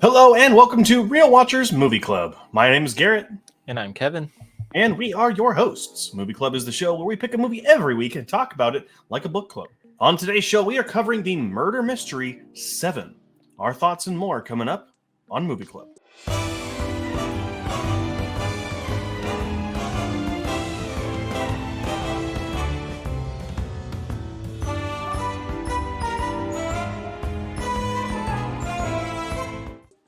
Hello and welcome to Real Watchers Movie Club. My name is Garrett. And I'm Kevin. And we are your hosts. Movie Club is the show where we pick a movie every week and talk about it like a book club. On today's show, we are covering the murder mystery Seven. Our thoughts and more coming up on Movie Club.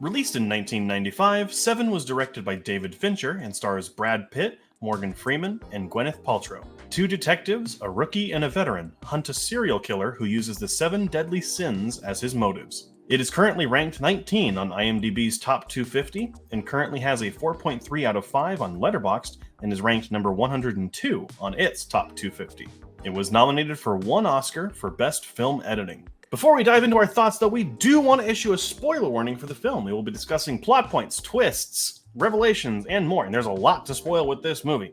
Released in 1995, Seven was directed by David Fincher and stars Brad Pitt, Morgan Freeman, and Gwyneth Paltrow. Two detectives, a rookie and a veteran, hunt a serial killer who uses the 7 deadly sins as his motives. It is currently ranked 19 on IMDb's Top 250 and currently has a 4.3 out of 5 on Letterboxd and is ranked number 102 on its Top 250. It was nominated for 1 Oscar for Best Film Editing. Before we dive into our thoughts, though, we do want to issue a spoiler warning for the film. We will be discussing plot points, twists, revelations, and more. And there's a lot to spoil with this movie.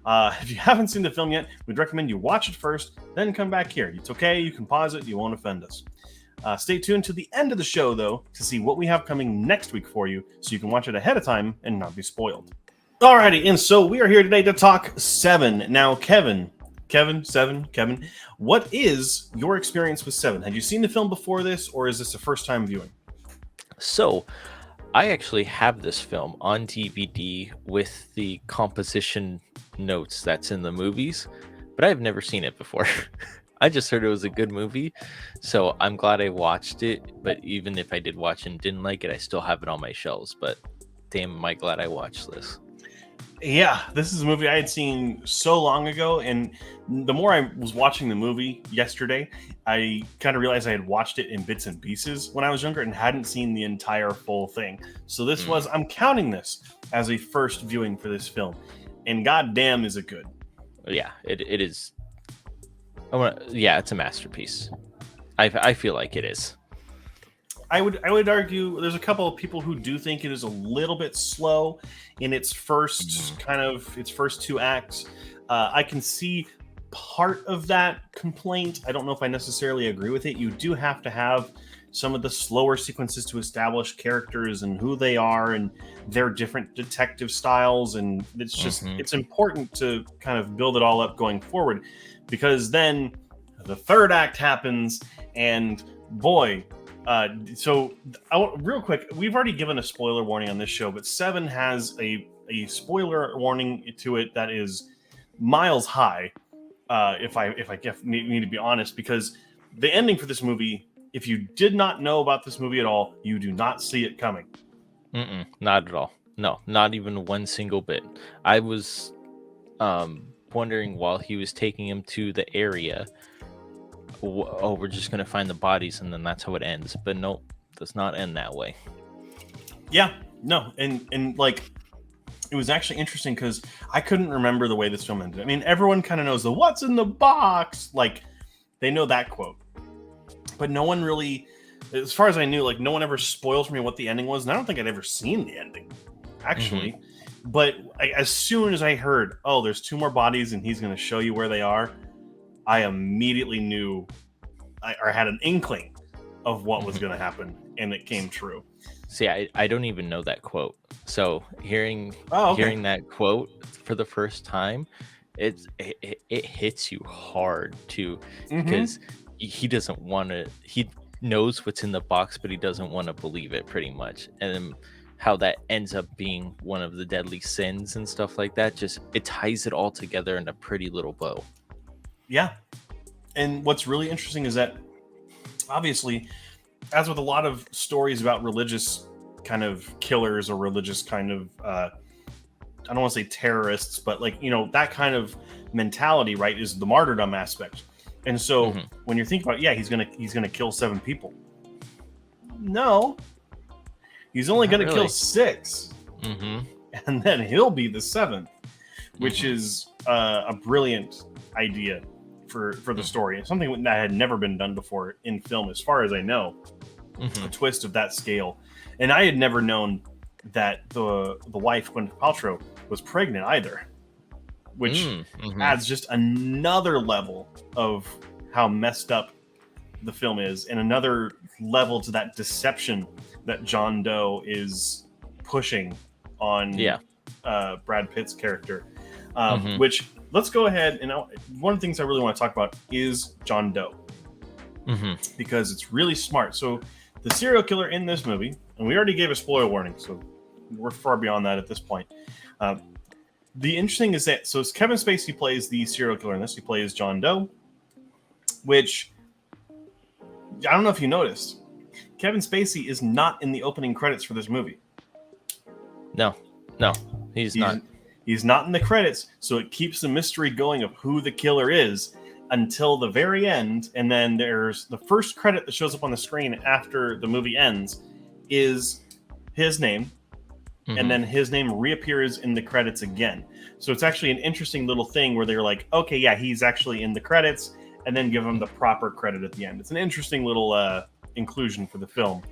If you haven't seen the film yet, we'd recommend you watch it first, then come back here. It's okay, you can pause it, you won't offend us. Stay tuned to the end of the show, though, to see what we have coming next week for you, so you can watch it ahead of time and not be spoiled. Alrighty, and so we are here today to talk Seven. Now, Kevin, what is your experience with Seven? Had you seen the film before this, or is this a first-time viewing? So, I actually have this film on DVD with the composition notes that's in the movies, but I've never seen it before. I just heard it was a good movie, so I'm glad I watched it, but even if I did watch and didn't like it, I still have it on my shelves, but damn, am I glad I watched this. Yeah, this is a movie I had seen so long ago, and the more I was watching the movie yesterday, I kind of realized I had watched it in bits and pieces when I was younger and hadn't seen the entire full thing. So this was, I'm counting this as a first viewing for this film, and goddamn is it good. Yeah, it is. It's a masterpiece. I feel like it is. I would argue there's a couple of people who do think it is a little bit slow in its first its first 2 acts. I can see part of that complaint. I don't know if I necessarily agree with it. You do have to have some of the slower sequences to establish characters and who they are and their different detective styles, and it's just it's important to kind of build it all up going forward, because then the 3rd act happens and boy. Real quick, we've already given a spoiler warning on this show, but Seven has a spoiler warning to it that is miles high. If I need to be honest, because the ending for this movie, if you did not know about this movie at all, you do not see it coming. Not at all. No, not even one single bit. I was wondering while he was taking him to the area, we're just gonna find the bodies and then that's how it ends, but no, does not end that way. And like, it was actually interesting because I couldn't remember the way this film ended. I mean, everyone kind of knows the what's in the box, like they know that quote, but no one really, as far as I knew, like no one ever spoiled for me what the ending was, and I don't think I'd ever seen the ending actually. But as soon as I heard, oh, there's 2 more bodies and he's going to show you where they are, I immediately knew, or had an inkling of what was going to happen, and it came true. See, I don't even know that quote. So hearing that quote for the first time, it hits you hard too, because he doesn't want to. He knows what's in the box, but he doesn't want to believe it, pretty much. And then how that ends up being one of the deadly sins and stuff like that, just it ties it all together in a pretty little bow. Yeah. And what's really interesting is that, obviously, as with a lot of stories about religious kind of killers or religious kind of, I don't want to say terrorists, but like, you know, that kind of mentality, right, is the martyrdom aspect. And so when you're thinking about, he's gonna kill 7 people. No, he's only going to kill 6. And then he'll be the 7th, which is a brilliant idea for the story. It's something that had never been done before in film, as far as I know. A twist of that scale. And I had never known that the wife, Gwyneth Paltrow, was pregnant either, which adds just another level of how messed up the film is, and another level to that deception that John Doe is pushing on Brad Pitt's character. Which, let's go ahead and one of the things I really want to talk about is John Doe. Because it's really smart. So the serial killer in this movie, and we already gave a spoiler warning, so we're far beyond that at this point. The interesting is that, so Kevin Spacey plays the serial killer in this. He plays John Doe, which, I don't know if you noticed, Kevin Spacey is not in the opening credits for this movie. No, he's not. He's not in the credits, so it keeps the mystery going of who the killer is until the very end. And then there's the first credit that shows up on the screen after the movie ends is his name. And then his name reappears in the credits again. So it's actually an interesting little thing where they're like, okay, yeah, he's actually in the credits, and then give him the proper credit at the end. It's an interesting little inclusion for the film.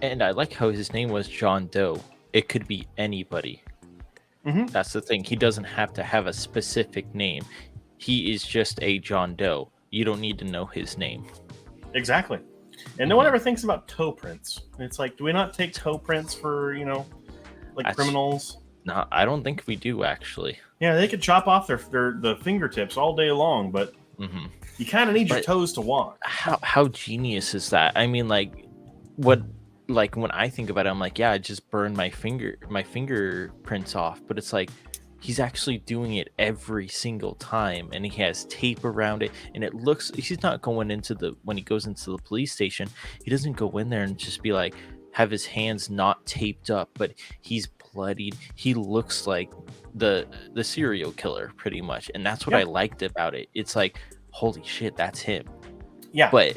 And I like how his name was John Doe. It could be anybody. That's the thing. He doesn't have to have a specific name. He is just a John Doe. You don't need to know his name. Exactly. And no one ever thinks about toe prints. It's like, do we not take toe prints for, criminals? No, I don't think we do, actually. Yeah, they could chop off the fingertips all day long, but you kind of need your toes to walk. How genius is that? I mean, when I think about it, I'm like, yeah, I just burned my fingerprints off, but it's like he's actually doing it every single time, and he has tape around it, and it looks, he's not going when he goes into the police station, he doesn't go in there and just be like, have his hands not taped up, but he's bloodied. He looks like the serial killer pretty much, and that's what I liked about it. It's like, holy shit, that's him. Yeah. But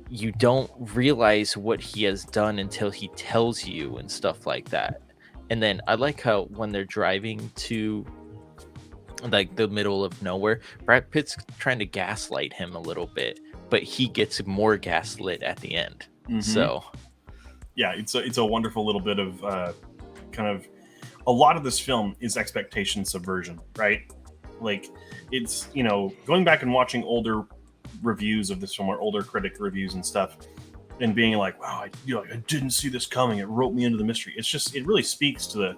you don't realize what he has done until he tells you and stuff like that. And then I like how when they're driving to the middle of nowhere, Brad Pitt's trying to gaslight him a little bit, but he gets more gaslit at the end. So yeah, it's a wonderful little bit of kind of, a lot of this film is expectation subversion, right? Like, it's, going back and watching older reviews of this film, or older critic reviews and stuff, and being like, wow, I didn't see this coming, it wrote me into the mystery. It's just, it really speaks to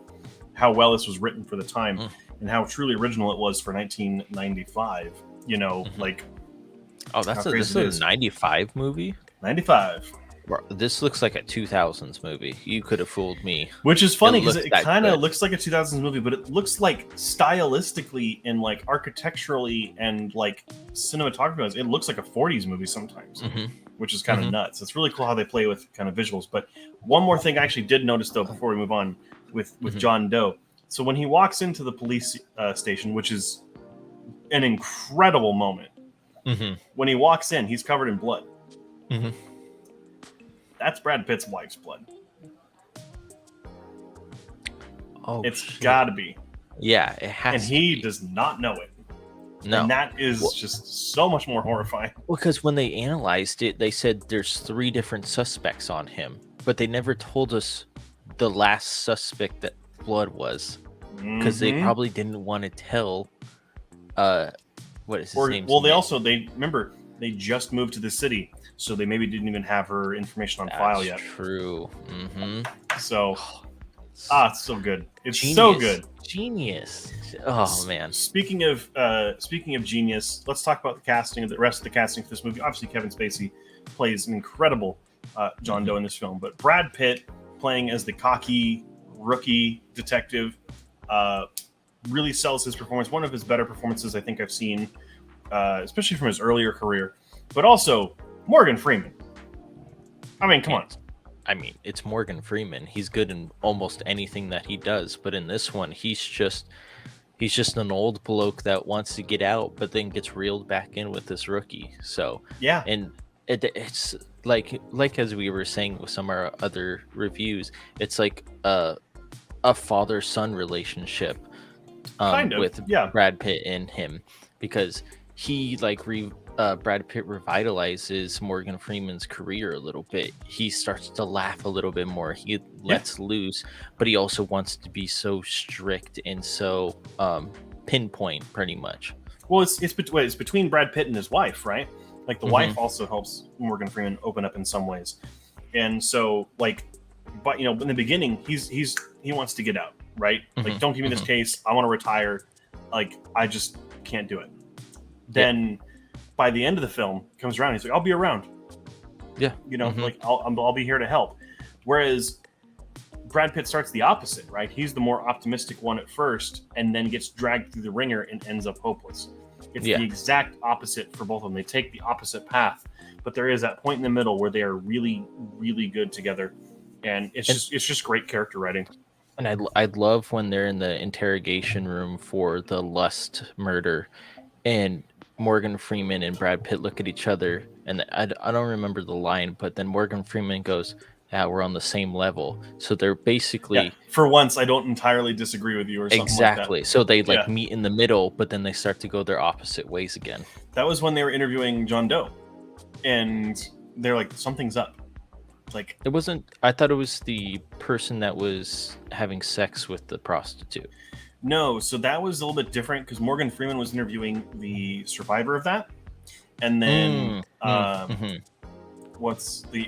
how well this was written for the time and how truly original it was for 1995. This is a 95 movie. 95. This looks like a 2000s movie. You could have fooled me. Which is funny because it kind of looks like a 2000s movie, but it looks like stylistically and architecturally and cinematography, it looks like a 40s movie sometimes, which is kind of nuts. It's really cool how they play with kind of visuals. But one more thing I actually did notice, though, before we move on with John Doe. So when he walks into the police station, which is an incredible moment, when he walks in, he's covered in blood. That's Brad Pitt's wife's blood. Oh, it's got to be. Yeah, it has. And he does not know it. No, and that is just so much more horrifying. Well, because when they analyzed it, they said there's 3 different suspects on him, but they never told us the last suspect that blood was, because they probably didn't want to tell. What is his name? Well, they just moved to the city, so they maybe didn't even have her information on file yet. True. So, it's so good. It's so good. Genius. Oh man. Speaking of genius, let's talk about the casting. The rest of the casting for this movie. Obviously, Kevin Spacey plays an incredible John Doe in this film, but Brad Pitt playing as the cocky rookie detective really sells his performance. One of his better performances I think I've seen, especially from his earlier career. But also Morgan Freeman. I mean, come on. I mean, it's Morgan Freeman. He's good in almost anything that he does, but in this one, he's just an old bloke that wants to get out, but then gets reeled back in with this rookie. So yeah, and it's like as we were saying with some of our other reviews, it's like a father-son relationship with Brad Pitt and him, because he Brad Pitt revitalizes Morgan Freeman's career a little bit. He starts to laugh a little bit more. He lets loose, but he also wants to be so strict and so pinpoint, pretty much. Well, it's between Brad Pitt and his wife, right? Like the wife also helps Morgan Freeman open up in some ways. And so like, but in the beginning, he wants to get out, right? Like, don't give me this case. I want to retire. Like, I just can't do it. Then by the end of the film, he comes around. He's like, I'll be around. Yeah. Like I'll be here to help. Whereas Brad Pitt starts the opposite, right? He's the more optimistic one at first, and then gets dragged through the ringer and ends up hopeless. It's the exact opposite for both of them. They take the opposite path, but there is that point in the middle where they are really, really good together, and it's just great character writing. And I love when they're in the interrogation room for the Lust murder, and Morgan Freeman and Brad Pitt look at each other, and I don't remember the line, but then Morgan Freeman goes, "Yeah, we're on the same level." So they're basically for once, I don't entirely disagree with you or something exactly. like that. So they meet in the middle, but then they start to go their opposite ways again. That was when they were interviewing John Doe, and they're like, something's up. Like, it wasn't. I thought it was the person that was having sex with the prostitute. No, so that was a little bit different because Morgan Freeman was interviewing the survivor of that, and then what's the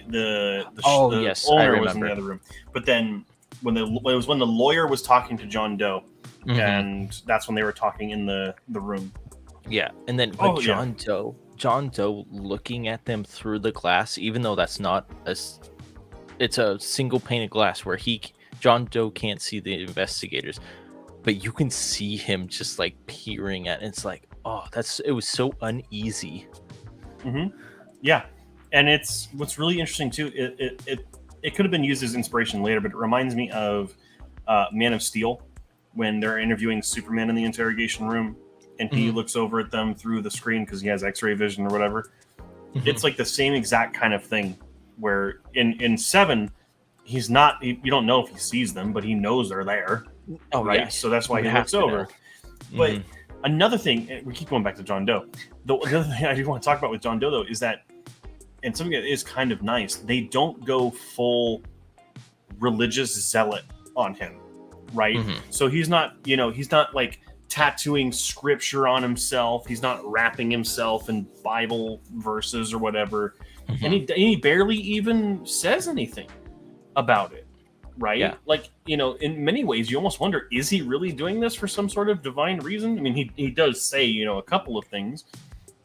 owner was in the other room. But then when it was when the lawyer was talking to John Doe, and that's when they were talking in the room. Yeah, and then John Doe looking at them through the glass, even though that's not it's a single pane of glass where John Doe can't see the investigators, but you can see him just like peering at it. It's like, it was so uneasy. Yeah, and it's what's really interesting too. It could have been used as inspiration later, but it reminds me of Man of Steel when they're interviewing Superman in the interrogation room, and he looks over at them through the screen because he has X-ray vision or whatever. It's like the same exact kind of thing where in 7, he's not. You don't know if he sees them, but he knows they're there. Oh, right. Yes. So that's why he looks over. But another thing, we keep going back to John Doe. The other thing I do want to talk about with John Doe, though, is that, and something that is kind of nice, they don't go full religious zealot on him, right? So he's not like tattooing scripture on himself. He's not wrapping himself in Bible verses or whatever. And he barely even says anything about it. Right? Yeah. Like, in many ways, you almost wonder, is he really doing this for some sort of divine reason? I mean, he does say, a couple of things,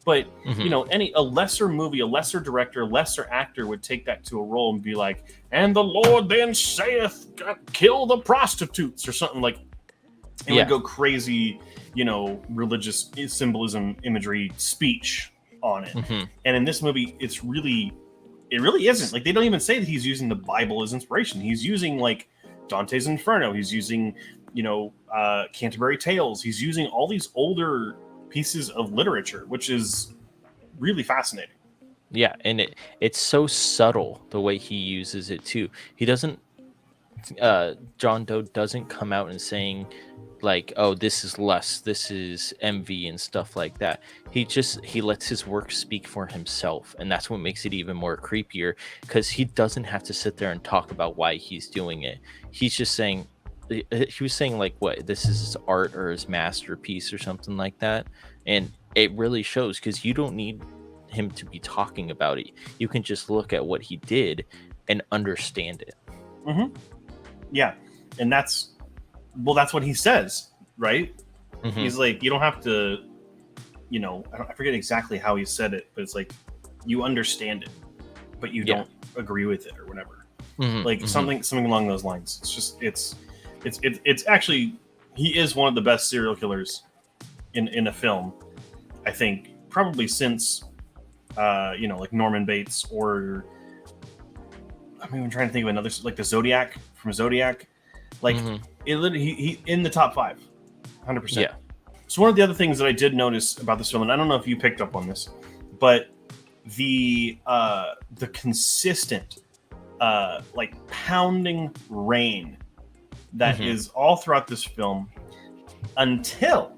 but, a lesser movie, a lesser director, a lesser actor would take that to a role and be like, and the Lord then saith, kill the prostitutes, or something like, it would go crazy, religious symbolism, imagery, speech on it. And in this movie, it really isn't. Like, they don't even say that he's using the Bible as inspiration. He's using like Dante's Inferno. He's using, Canterbury Tales. He's using all these older pieces of literature, which is really fascinating. Yeah, and it's so subtle the way he uses it too. He doesn't. John Doe doesn't come out and saying like, "Oh, this is lust, this is envy," and stuff like that. He lets his work speak for himself, and that's what makes it even more creepier, because he doesn't have to sit there and talk about why he's doing it. He's just saying, he was saying like, what, this is his art or his masterpiece or something like that, and it really shows, because you don't need him to be talking about it. You can just look at what he did and understand it. Yeah, and that's what he says, right? He's like, you don't have to, I forget exactly how he said it, but it's like, you understand it, but you don't agree with it or whatever. Something along those lines. It's just, it's actually, he is one of the best serial killers in a film, I think, probably since, like Norman Bates, or I'm even trying to think of another, like the Zodiac from Zodiac. Like, it literally, he in the top 5, 100%. Yeah. So one of the other things that I did notice about this film, and I don't know if you picked up on this, but the consistent, like pounding rain that is all throughout this film, until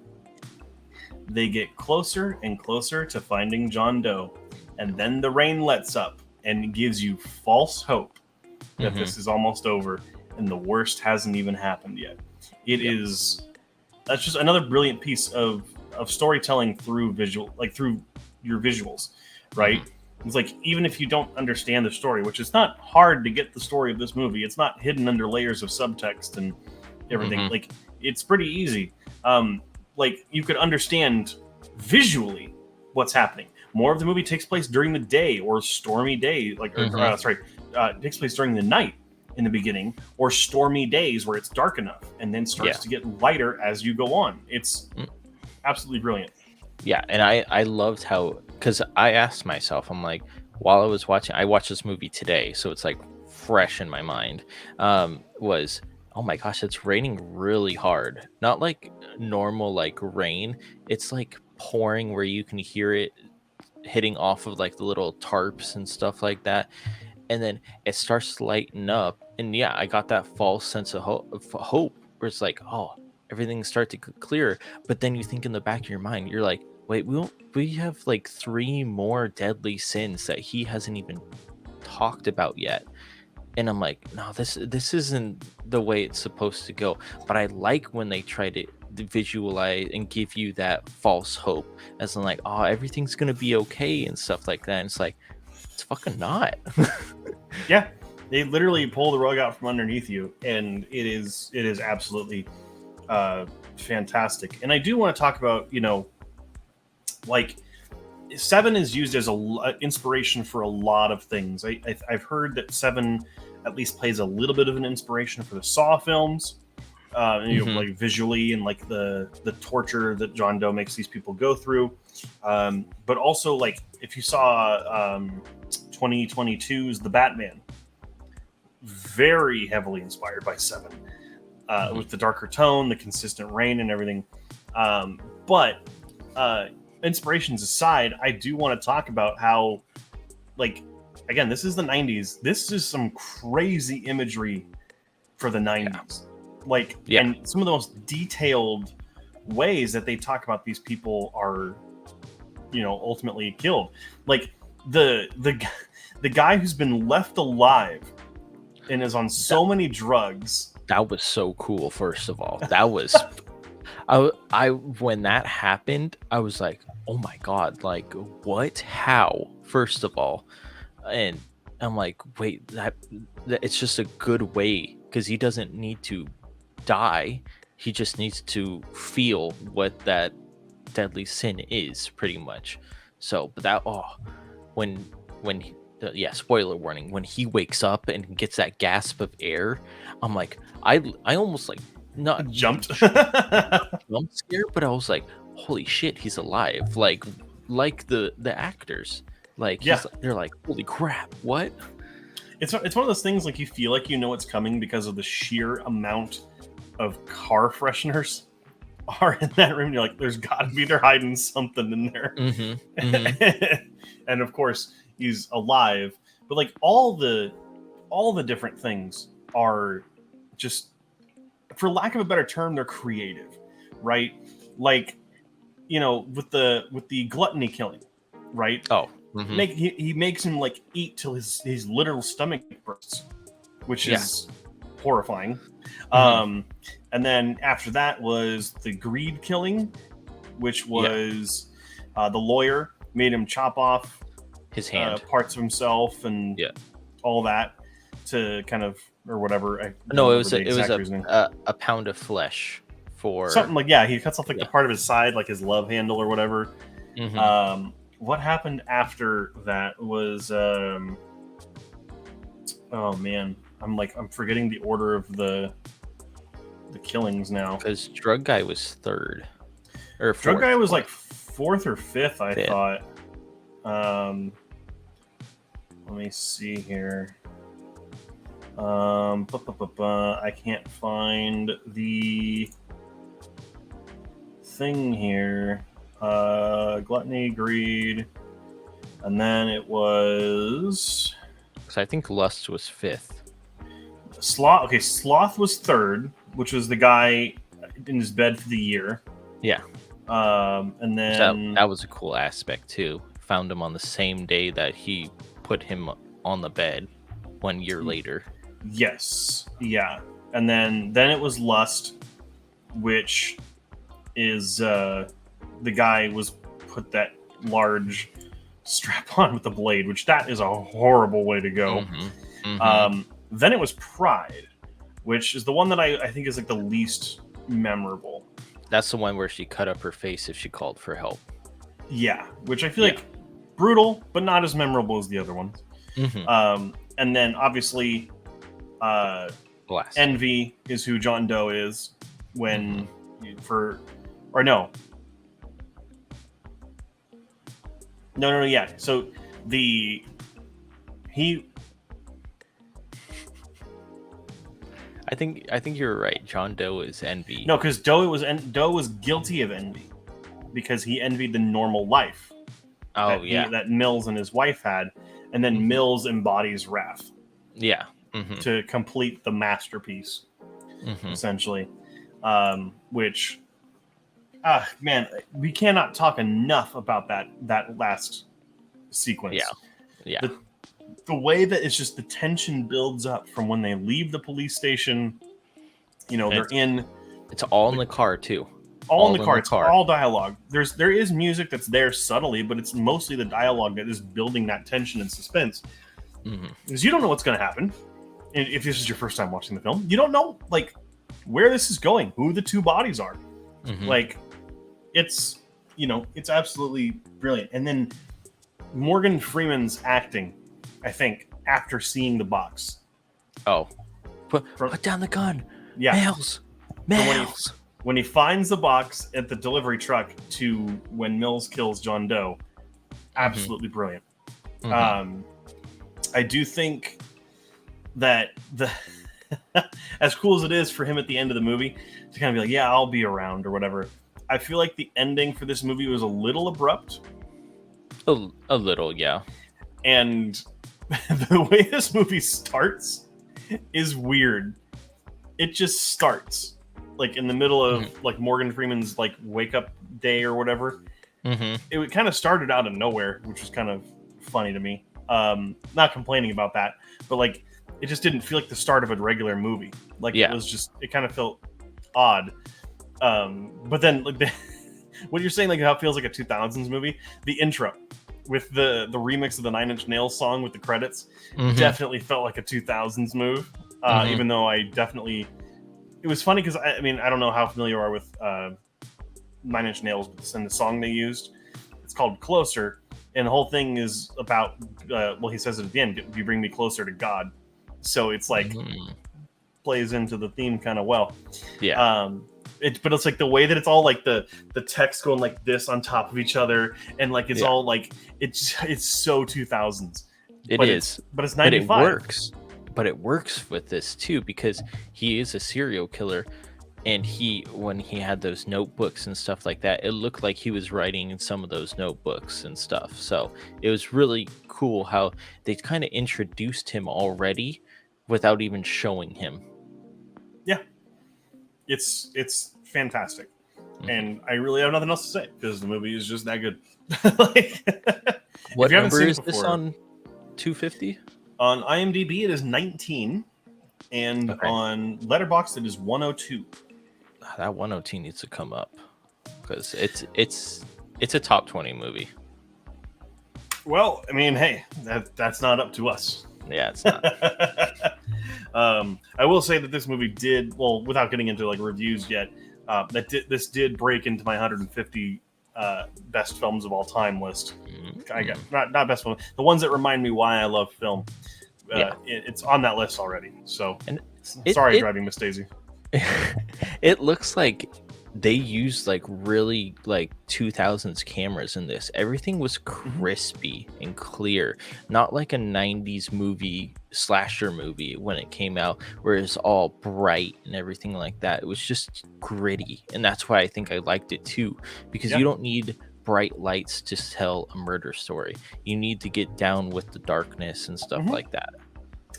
they get closer and closer to finding John Doe, and then the rain lets up and gives you false hope that this is almost over. And the worst hasn't even happened yet. That's just another brilliant piece of storytelling through through your visuals. right? It's like, even if you don't understand the story, which is not hard to get the story of this movie, it's not hidden under layers of subtext and everything. Like, it's pretty easy. Like, you could understand visually what's happening. More of the movie takes place during the day or stormy day, like, takes place during the night in the beginning, or stormy days where it's dark enough, and then starts to get lighter as you go on. It's absolutely brilliant. Yeah, and I loved how, because I asked myself, I'm like, while I was watching, I watched this movie today, so it's like fresh in my mind. Was, oh my gosh, it's raining really hard. Not like normal like rain. It's like pouring where you can hear it hitting off of like the little tarps and stuff like that. And then it starts to lighten up. And yeah, I got that false sense of hope where it's like, oh, everything's starting to clear. But then you think in the back of your mind, you're like, wait, we have like 3 more deadly sins that he hasn't even talked about yet. And I'm like, no, this isn't the way it's supposed to go. But I like when they try to visualize and give you that false hope, as in like, oh, everything's gonna be okay and stuff like that. And it's like, it's fucking not. Yeah, they literally pull the rug out from underneath you, and it is absolutely fantastic. And I do want to talk about, like, Seven is used as a inspiration for a lot of things. I've heard that Seven at least plays a little bit of an inspiration for the Saw films, like visually, and like the torture that John Doe makes these people go through. But also, like, if you saw 2022's The Batman, very heavily inspired by Seven, with the darker tone, the consistent rain, and everything. But inspirations aside, I do want to talk about how, like, again, this is the 90s. This is some crazy imagery for the 90s. And some of the most detailed ways that they talk about these people are, ultimately killed. Like, the guy who's been left alive and is on so many drugs. That was so cool. First of all, that was I when that happened, I was like, oh my god, like, what? How? First of all, and I'm like, wait, that it's just a good way, because he doesn't need to die. He just needs to feel what that deadly sin is, pretty much. So, but that, when spoiler warning, when he wakes up and gets that gasp of air, I'm like, I almost like not jumped jump scared, but I was like, holy shit, he's alive. Like the actors, like, they're like, holy crap, what? It's one of those things, like, you feel like you know what's coming because of the sheer amount of car fresheners are in that room. You're like, there's gotta be, they're hiding something in there. And of course he's alive, but like all the different things are just, for lack of a better term, they're creative, right? Like, with the gluttony killing, right? He makes him like eat till his literal stomach bursts, which is horrifying. And then after that was the greed killing, which was the lawyer made him chop off his hand, parts of himself, and all that to kind of, or whatever. No, it was a pound of flesh for something like, he cuts off like the part of his side, like his love handle or whatever. What happened after that was oh man, I'm forgetting the order of the killings now, because drug guy was third or fourth. Drug guy was like fourth or fifth, I thought. Let me see here. I can't find the thing here. Gluttony, greed, and then it was, because I think lust was fifth. Sloth. Okay, sloth was third, which was the guy in his bed for the year. And then that was a cool aspect too. Found him on the same day that he put him on the bed 1 year later. Yes. Yeah. And then it was lust, which is the guy was put that large strap on with the blade, which that is a horrible way to go. Then it was Pride, which is the one that I think is like the least memorable. That's the one where she cut up her face if she called for help. Yeah, which I feel like brutal, but not as memorable as the other ones. And then obviously, Envy is who John Doe is when yeah. So I think you're right. John Doe is Envy. No, because Doe was guilty of envy because he envied the normal life. That Mills and his wife had, and then Mills embodies Wrath. Yeah. To complete the masterpiece, essentially. Which, man, we cannot talk enough about that last sequence. Yeah. The way that it's just the tension builds up from when they leave the police station. You know, It's all in the car too. All in the car. It's all dialogue. There is music that's there subtly, but it's mostly the dialogue that is building that tension and suspense. Because you don't know what's going to happen. If this is your first time watching the film, you don't know like where this is going, who the two bodies are. Like, it's absolutely brilliant. And then Morgan Freeman's acting, I think, after seeing the box. Oh, put down the gun. Yeah, Mills. When he finds the box at the delivery truck to when Mills kills John Doe, absolutely brilliant. I do think that as cool as it is for him at the end of the movie to kind of be like, yeah, I'll be around or whatever, I feel like the ending for this movie was a little abrupt. A little, yeah. And the way this movie starts is weird. It just starts like in the middle of like Morgan Freeman's like wake up day or whatever. It kind of started out of nowhere, which was kind of funny to me. Not complaining about that, but like it just didn't feel like the start of a regular movie. Like it kind of felt odd. But then like what you're saying, like how it feels like a 2000s movie, the intro with the remix of the 9 Inch Nails song with the credits definitely felt like a 2000s move. Even though it was funny because I mean, I don't know how familiar you are with 9 Inch Nails and the song they used. It's called Closer, and the whole thing is about he says it at the end, you bring me closer to God. So it's like plays into the theme kind of well. But it's like the way that it's all like the text going like this on top of each other, and like it's all like it's so 2000s. But it's 95. But it works. But it works with this too because he is a serial killer, and when he had those notebooks and stuff like that, it looked like he was writing in some of those notebooks and stuff. So it was really cool how they kind of introduced him already without even showing him. Yeah. It's fantastic. And I really have nothing else to say because the movie is just that good. Like, what number is this on 250? On IMDb, it is 19. And on Letterboxd, it is 102. That 102 needs to come up because it's a top 20 movie. Well, I mean, hey, that's not up to us. Yeah, it's not. I will say that this movie did, well, without getting into like reviews yet, this did break into my 150 best films of all time list. I got not best film, the ones that remind me why I love film. It's on that list already. So, sorry, driving Miss Daisy. It looks like they used like really like 2000s cameras in this. Everything was crispy and clear, not like a 90s movie slasher movie when it came out where it's all bright and everything like that. It was just gritty, and that's why I think I liked it too, because you don't need bright lights to tell a murder story. You need to get down with the darkness and stuff like that.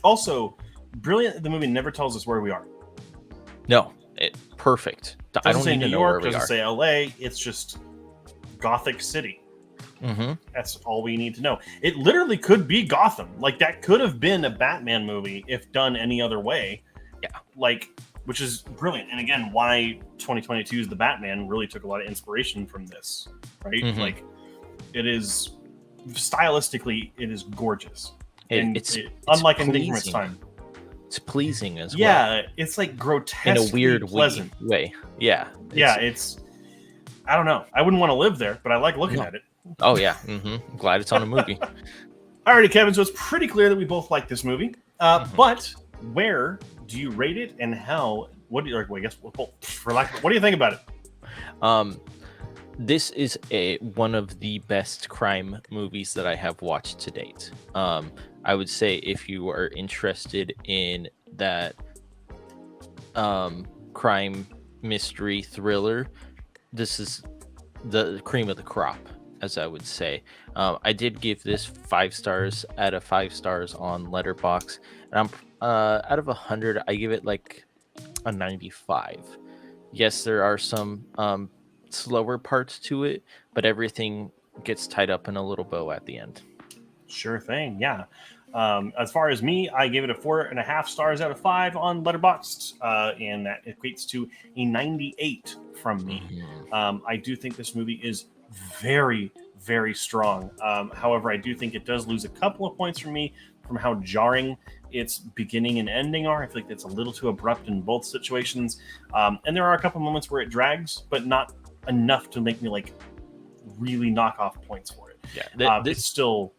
Also, brilliant, the movie never tells us where we are. No, perfect. I don't need to know where we are. Doesn't say LA. It's just Gothic City. That's all we need to know. It literally could be Gotham. Like that could have been a Batman movie if done any other way. Yeah, like, which is brilliant. And again, why 2022's The Batman really took a lot of inspiration from this, right? Like, it is stylistically, it is gorgeous. It's unlike anything from its time. It's pleasing as well. Yeah, it's like grotesque in a weird pleasant way. Yeah. It's I don't know. I wouldn't want to live there, but I like looking at it. Oh yeah. I'm glad it's on a movie. Alrighty, Kevin. So it's pretty clear that we both like this movie. But where do you rate it, and how? What do you? Well, I guess what do you think about it? This is one of the best crime movies that I have watched to date. I would say if you are interested in that crime mystery thriller, this is the cream of the crop, as I would say. I did give this 5 stars out of 5 stars on Letterboxd, and I'm out of 100, I give it like a 95. Yes, there are some slower parts to it, but everything gets tied up in a little bow at the end. Sure thing. Yeah. As far as me, I gave it a 4.5 stars out of 5 on Letterboxd, and that equates to a 98 from me. I do think this movie is very, very strong. However, I do think it does lose a couple of points from me from how jarring its beginning and ending are. I feel like it's a little too abrupt in both situations. And there are a couple moments where it drags, but not enough to make me like really knock off points for it. Yeah, it's still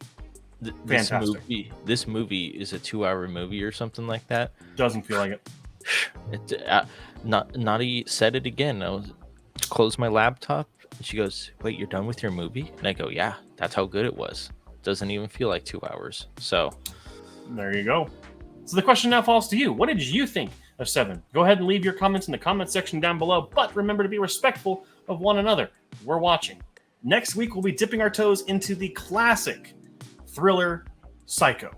fantastic. This movie is a 2-hour movie or something like that. Doesn't feel like it. Nadi said it again. I was close my laptop, and she goes, "Wait, you're done with your movie?" And I go, "Yeah, that's how good it was. Doesn't even feel like 2 hours." So there you go. So the question now falls to you. What did you think of 7? Go ahead and leave your comments in the comment section down below, but remember to be respectful of one another. We're watching. Next week, we'll be dipping our toes into the classic thriller Psycho.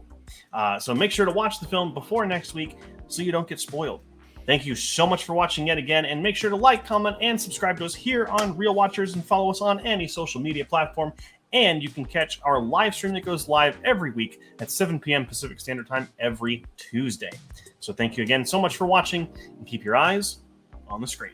So make sure to watch the film before next week so you don't get spoiled. Thank you so much for watching yet again, and make sure to like, comment, and subscribe to us here on Real Watchers, and follow us on any social media platform. And you can catch our live stream that goes live every week at 7 p.m. Pacific Standard Time every Tuesday. So thank you again so much for watching, and keep your eyes on the screen.